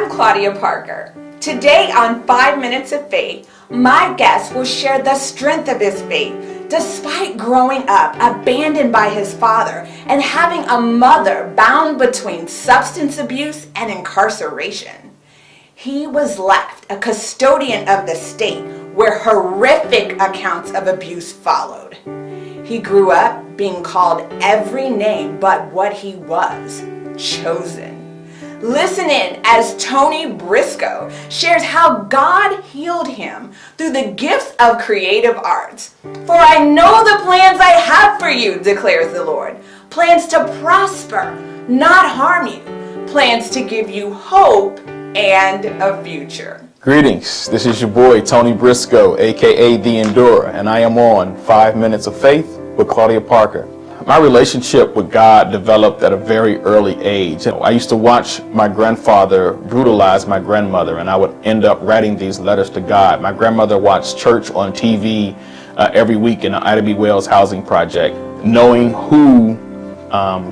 I'm Claudia Parker. Today on 5 Minutes of Faith, my guest will share the strength of his faith despite growing up abandoned by his father and having a mother bound between substance abuse and incarceration. He was left a custodian of the state where horrific accounts of abuse followed. He grew up being called every name but what he was, chosen. Listen in as Tony Briscoe shares how God healed him through the gifts of creative arts. For I know the plans I have for you, declares the Lord. Plans to prosper, not harm you. Plans to give you hope and a future. Greetings, this is your boy Tony Briscoe, aka The Endurer, and I am on 5 Minutes of Faith with Claudia Parker. My relationship with God developed at a very early age. I used to watch my grandfather brutalize my grandmother, and I would end up writing these letters to God. My grandmother watched church on TV every week in the Ida B. Wells housing project. Knowing who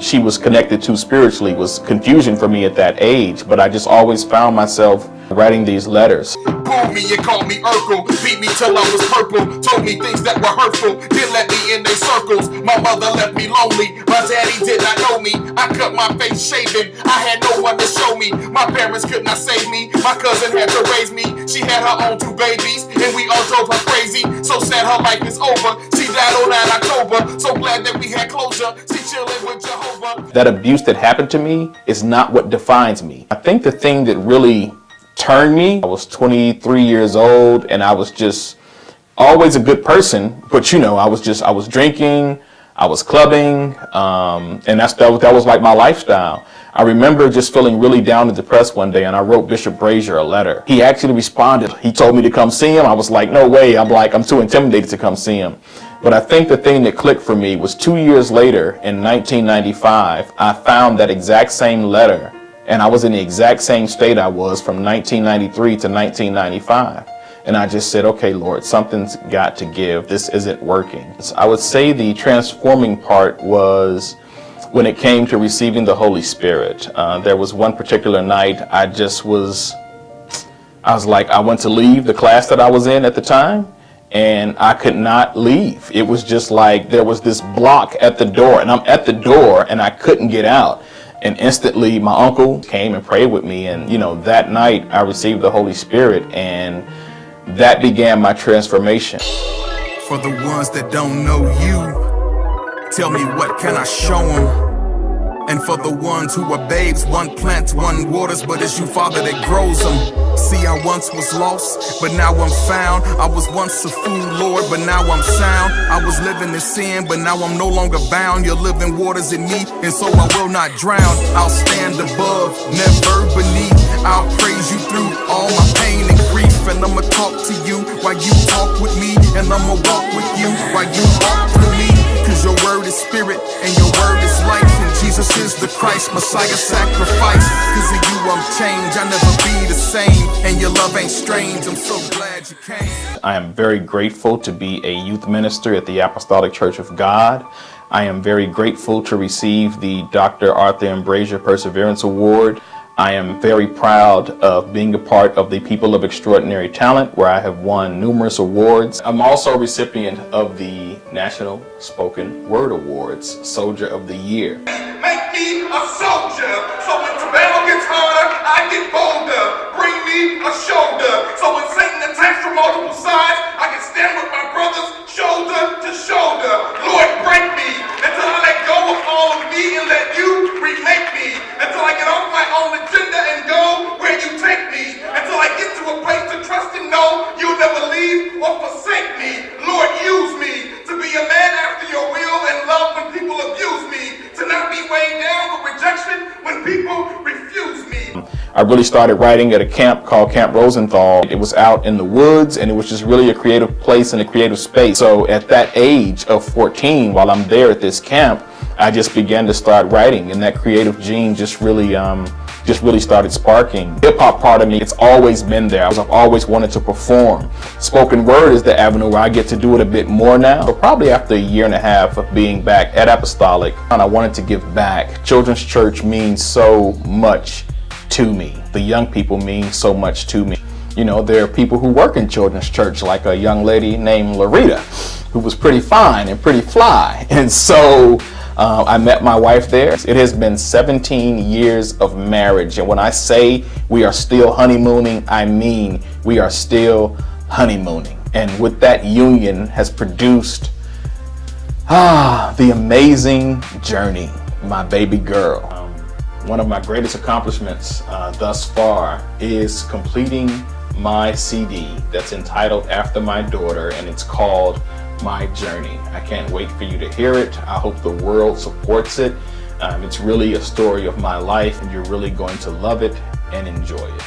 she was connected to spiritually was confusion for me at that age, but I just always found myself writing these letters. Pulled me and called me Urkel, beat me till I was purple, told me things that were hurtful, didn't let me in their circles. My mother left me lonely, my daddy did not know me. I cut my face shaving, I had no one to show me. My parents could not save me, my cousin had to raise me. She had her own 2 babies, and we all drove her crazy. So sad her life is over, she died on 9 October. So glad that we had closure, she chilling with Jehovah. That abuse that happened to me is not what defines me. I think the thing that really turned me, I was 23 years old and I was just always a good person, but I was drinking, I was clubbing, and that was like my lifestyle. I remember just feeling really down and depressed one day, and I wrote Bishop Brazier a letter. He actually responded. He told me to come see him. I was like, no way. I'm too intimidated to come see him. But I think the thing that clicked for me was 2 years later in 1995, I found that exact same letter. And I was in the exact same state I was from 1993 to 1995. And I just said, okay, Lord, something's got to give. This isn't working. So I would say the transforming part was when it came to receiving the Holy Spirit. There was one particular night I was like, I went to leave the class that I was in at the time, and I could not leave. It was just like there was this block at the door, and I'm at the door and I couldn't get out. And instantly my uncle came and prayed with me, and that night I received the Holy Spirit, and that began my transformation. For the ones that don't know you, tell me what can I show them? And for the ones who are babes, one plants, one waters, but it's you, Father, that grows them. See, I once was lost, but now I'm found. I was once a fool, Lord, but now I'm sound. I was living in sin, but now I'm no longer bound. Your living waters in me, and so I will not drown. I'll stand above, never beneath. I'll praise you through all my pain and grief, and I'ma talk to you while you talk with me, and I'ma walk with you while you walk with me. Cause your word is spirit and your word is life, and Jesus is the Christ, Messiah sacrifice. Cause of you I'm changed, I'll never be the same, and your love ain't strange, I'm so glad you came. I am very grateful to be a youth minister at the Apostolic Church of God. I am very grateful to receive the Dr. Arthur M. Brazier Perseverance Award. I am very proud of being a part of the People of Extraordinary Talent, where I have won numerous awards. I'm also a recipient of the National Spoken Word Awards, Soldier of the Year. Make me a soldier, so when the battle gets harder, I get bolder. Bring me a shoulder, so when Satan attacks from multiple sides, I can stand with my brothers shoulder to shoulder. Lord, break me until I let go of all of me and let you remake me, until I get off my own agenda and go where you take me, until I get to a place to trust and know you'll never leave or forsake me. Lord, use me to be a man after your will and love when people abuse me, to not be weighed down with rejection when people refuse me. I really started writing at a camp called Camp Rosenthal. It was out in the woods, and it was just really a creative place and a creative space. So at that age of 14, while I'm there at this camp, I just began to start writing, and that creative gene just really started sparking. Hip-hop part of me, it's always been there. I've always wanted to perform. Spoken word is the avenue where I get to do it a bit more now. But probably after a year and a half of being back at Apostolic, and I wanted to give back. Children's Church means so much to me. The young people mean so much to me. You know, there are people who work in children's church, like a young lady named Larita, who was pretty fine and pretty fly. And so I met my wife there. It has been 17 years of marriage. And when I say we are still honeymooning, I mean we are still honeymooning. And with that union has produced the amazing journey, my baby girl. One of my greatest accomplishments thus far is completing my CD that's entitled after my daughter, and it's called My Journey. I can't wait for you to hear it. I hope the world supports it. It's really a story of my life, and you're really going to love it and enjoy it.